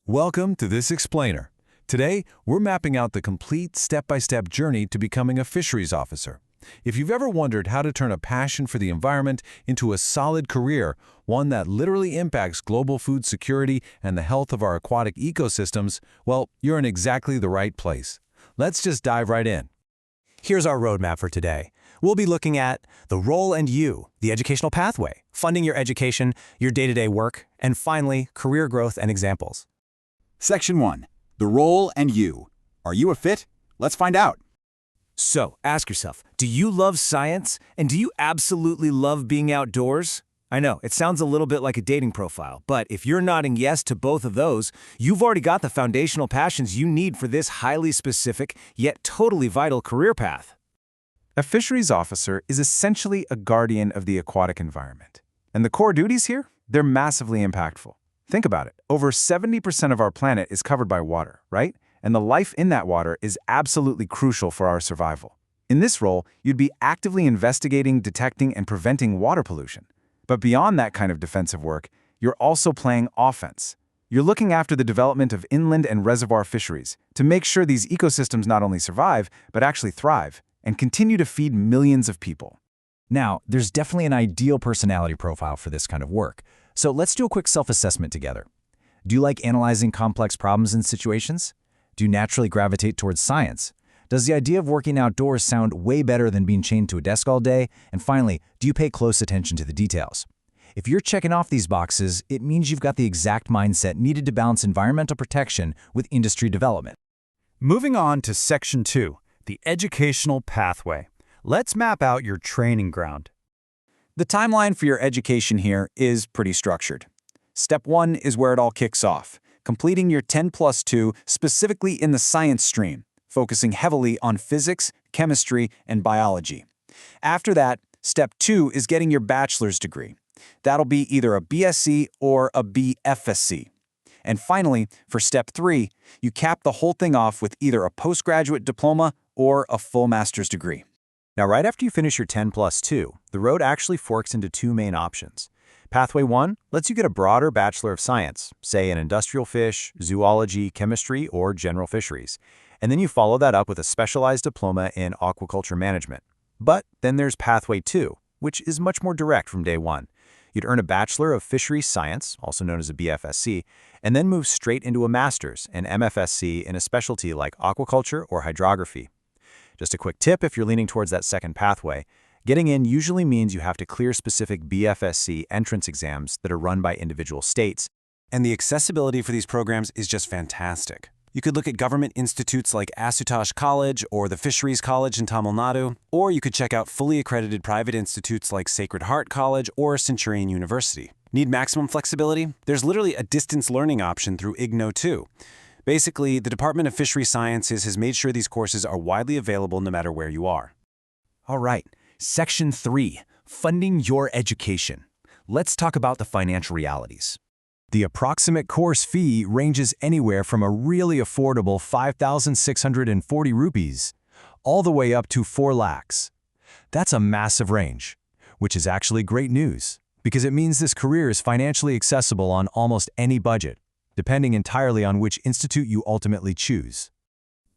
Welcome to this explainer. Today, we're mapping out the complete step-by-step journey to becoming a fisheries officer. If you've ever wondered how to turn a passion for the environment into a solid career, one that literally impacts global food security and the health of our aquatic ecosystems, well, you're in exactly the right place. Let's just dive right in. Here's our roadmap for today. We'll be looking at the role and you, the educational pathway, funding your education, your day-to-day work, and finally, career growth and examples. Section 1. The role and you. Are you a fit? Let's find out. So, ask yourself, do you love science? And do you absolutely love being outdoors? I know, it sounds a little bit like a dating profile, but if you're nodding yes to both of those, you've already got the foundational passions you need for this highly specific, yet totally vital career path. A fisheries officer is essentially a guardian of the aquatic environment. And the core duties here? They're massively impactful. Think about it. Over 70% of our planet is covered by water, right? And the life in that water is absolutely crucial for our survival. In this role, you'd be actively investigating, detecting, and preventing water pollution. But beyond that kind of defensive work, you're also playing offense. You're looking after the development of inland and reservoir fisheries to make sure these ecosystems not only survive, but actually thrive and continue to feed millions of people. Now, there's definitely an ideal personality profile for this kind of work. So let's do a quick self-assessment together. Do you like analyzing complex problems and situations? Do you naturally gravitate towards science? Does the idea of working outdoors sound way better than being chained to a desk all day? And finally, do you pay close attention to the details? If you're checking off these boxes, it means you've got the exact mindset needed to balance environmental protection with industry development. Moving on to Section 2, the educational pathway. Let's map out your training ground. The timeline for your education here is pretty structured. Step 1 is where it all kicks off, completing your 10+2 specifically in the science stream, focusing heavily on physics, chemistry, and biology. After that, Step 2 is getting your bachelor's degree. That'll be either a BSc or a BFSc. And finally, for Step 3, you cap the whole thing off with either a postgraduate diploma or a full master's degree. Now, right after you finish your 10+2, the road actually forks into two main options. Pathway 1 lets you get a broader Bachelor of Science, say in industrial fish, zoology, chemistry, or general fisheries. And then you follow that up with a specialized diploma in aquaculture management. But then there's Pathway 2, which is much more direct from day one. You'd earn a Bachelor of Fisheries Science, also known as a BFSc, and then move straight into a Master's, an MFSc, in a specialty like aquaculture or hydrography. Just a quick tip if you're leaning towards that second pathway, getting in usually means you have to clear specific BFSc entrance exams that are run by individual states. And the accessibility for these programs is just fantastic. You could look at government institutes like Asutosh College or the Fisheries College in Tamil Nadu, or you could check out fully accredited private institutes like Sacred Heart College or Centurion University. Need maximum flexibility? There's literally a distance learning option through IGNO too. Basically, the Department of Fisheries Sciences has made sure these courses are widely available no matter where you are. All right, Section 3, funding your education. Let's talk about the financial realities. The approximate course fee ranges anywhere from a really affordable 5,640 rupees all the way up to 4 lakhs. That's a massive range, which is actually great news because it means this career is financially accessible on almost any budget, depending entirely on which institute you ultimately choose.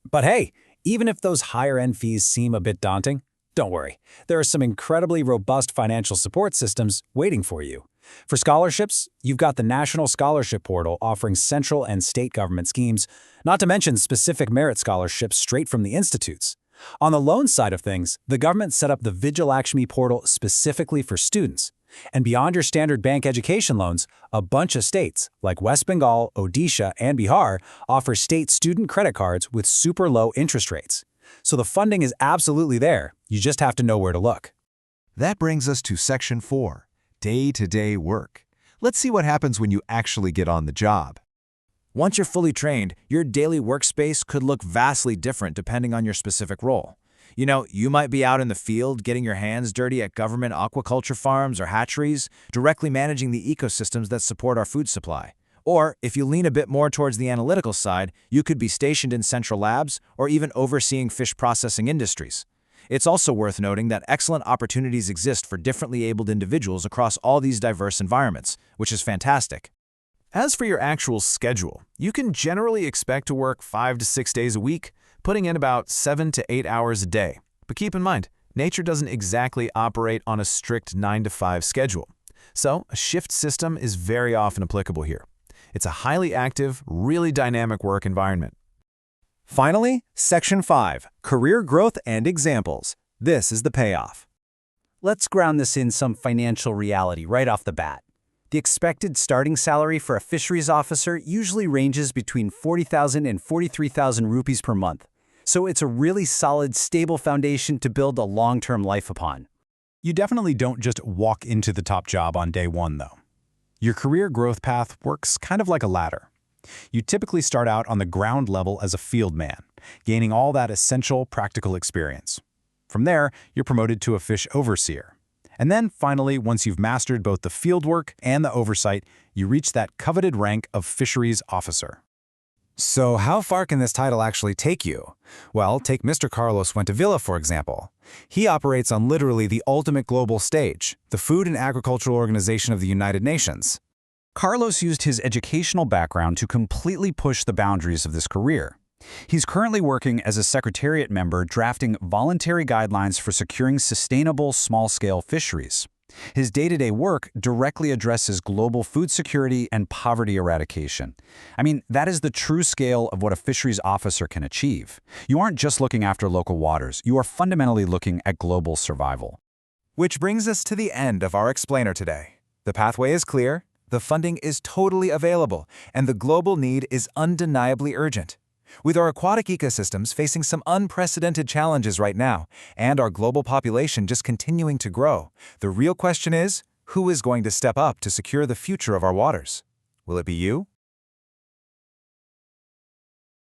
But hey, even if those higher-end fees seem a bit daunting, don't worry. There are some incredibly robust financial support systems waiting for you. For scholarships, you've got the National Scholarship Portal offering central and state government schemes, not to mention specific merit scholarships straight from the institutes. On the loan side of things, the government set up the Vijayalakshmi portal specifically for students. And beyond your standard bank education loans, a bunch of states, like West Bengal, Odisha, and Bihar, offer state student credit cards with super low interest rates. So the funding is absolutely there, you just have to know where to look. That brings us to Section 4, day-to-day work. Let's see what happens when you actually get on the job. Once you're fully trained, your daily workspace could look vastly different depending on your specific role. You know, you might be out in the field getting your hands dirty at government aquaculture farms or hatcheries, directly managing the ecosystems that support our food supply. Or, if you lean a bit more towards the analytical side, you could be stationed in central labs or even overseeing fish processing industries. It's also worth noting that excellent opportunities exist for differently abled individuals across all these diverse environments, which is fantastic. As for your actual schedule, you can generally expect to work 5 to 6 days a week, putting in about 7 to 8 hours a day. But keep in mind, nature doesn't exactly operate on a strict 9 to 5 schedule. So a shift system is very often applicable here. It's a highly active, really dynamic work environment. Finally, Section 5, Career Growth and Examples. This is the payoff. Let's ground this in some financial reality right off the bat. The expected starting salary for a fisheries officer usually ranges between 40,000 and 43,000 rupees per month. So it's a really solid, stable foundation to build a long-term life upon. You definitely don't just walk into the top job on day one, though. Your career growth path works kind of like a ladder. You typically start out on the ground level as a field man, gaining all that essential practical experience. From there, you're promoted to a fish overseer. And then, finally, once you've mastered both the fieldwork and the oversight, you reach that coveted rank of fisheries officer. So how far can this title actually take you? Well, take Mr. Carlos Fuentevilla, for example. He operates on literally the ultimate global stage, the Food and Agricultural Organization of the United Nations. Carlos used his educational background to completely push the boundaries of this career. He's currently working as a secretariat member drafting voluntary guidelines for securing sustainable small-scale fisheries. His day-to-day work directly addresses global food security and poverty eradication. I mean, that is the true scale of what a fisheries officer can achieve. You aren't just looking after local waters, you are fundamentally looking at global survival. Which brings us to the end of our explainer today. The pathway is clear, the funding is totally available, and the global need is undeniably urgent. With our aquatic ecosystems facing some unprecedented challenges right now, and our global population just continuing to grow, the real question is, who is going to step up to secure the future of our waters? Will it be you?